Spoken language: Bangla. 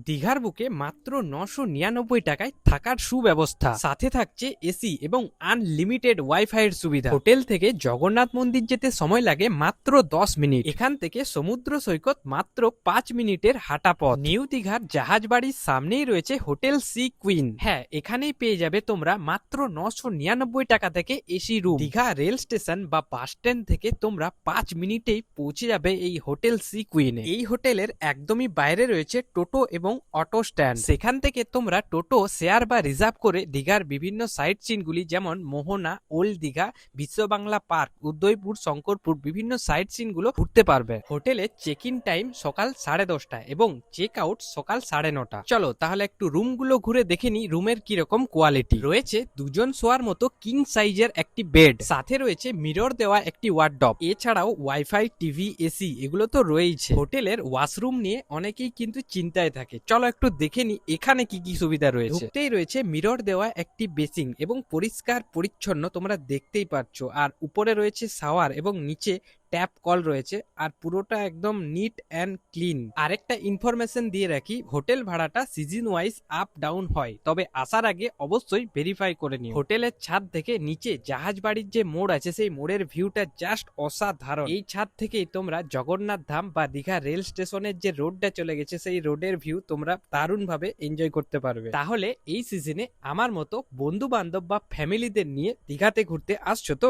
দীঘার বুকে মাত্র 999 টাকায় থাকার সুব্যবস্থা, সাথে থাকছে এসি এবং আনলিমিটেড ওয়াইফাই এর সুবিধা। হোটেল থেকে জগন্নাথ মন্দির যেতে সময় লাগে মাত্র 10 মিনিট। এখান থেকে সমুদ্র সৈকত মাত্র 5 মিনিটের হাঁটা পথ। নিউ দীঘার জাহাজ বাড়ির সামনেই রয়েছে হোটেল সি কুইন। হ্যাঁ, এখানেই পেয়ে যাবে তোমরা মাত্র 999 টাকা থেকে AC room. Digha rail station বা বাস স্ট্যান্ড থেকে তোমরা 5 মিনিটেই পৌঁছে যাবে এই হোটেল সি কুইনে। এই হোটেলের একদমই বাইরে রয়েছে টোটো এবং অটো স্ট্যান্ড। সেখান থেকে তোমরা টোটো শেয়ার বা রিজার্ভ করে দীঘার বিভিন্ন সাইট সিনগুলি যেমন মোহনা, ওল্ড দীঘা, বিশ্ব বাংলা পার্ক, উদয়পুর, শঙ্করপুর বিভিন্ন সাইট সিনগুলো ঘুরতে পারবে। হোটেলের চেক ইন টাইম সকাল 10:30 এবং চেক আউট সকাল 9:30। চলো তাহলে একটু রুমগুলো ঘুরে দেখে নি রুমের কিরকম কোয়ালিটি। রয়েছে দুজন শোয়ার মতো কিং সাইজের একটি বেড, সাথে রয়েছে মিরর দেওয়া একটি ওয়ার্ডরোব। এছাড়াও ওয়াইফাই, টিভি, এসি এগুলো তো রয়েছে। হোটেলের ওয়াশরুম নিয়ে অনেকেই কিন্তু চিন্তায় থাকে, চলো একটু দেখে নি এখানে কি কি সুবিধা রয়েছে। ঢুকতেই রয়েছে মিরর দেওয়া একটি বেসিং এবং পরিষ্কার পরিচ্ছন্ন তোমরা দেখতেই পাচ্ছ। আর উপরে রয়েছে শাওয়ার এবং নিচে ট্যাপ কল রয়েছে, আর পুরোটা একদম নিট অ্যান্ড ক্লিন। আরেকটা ইনফরমেশন দিয়ে রাখি, হোটেল ভাড়াটা সিজন ওয়াইজ আপ ডাউন হয়, তবে আসার আগে অবশ্যই ভেরিফাই করে নিও। হোটেলের ছাদ থেকে নিচে জাহাজ বাড়ির যে মোড় আছে সেই মোড়ের ভিউটা জাস্ট অসাধারণ। এই ছাদ থেকেই তোমরা জগন্নাথ ধাম বা দীঘা রেল স্টেশনের যে রোডটা চলে গেছে সেই রোডের ভিউ তোমরা দারুণ ভাবে এনজয় করতে পারবে। তাহলে এই সিজনে আমার মতো বন্ধু বান্ধব বা ফ্যামিলিদের নিয়ে দীঘাতে ঘুরতে আসছো তো?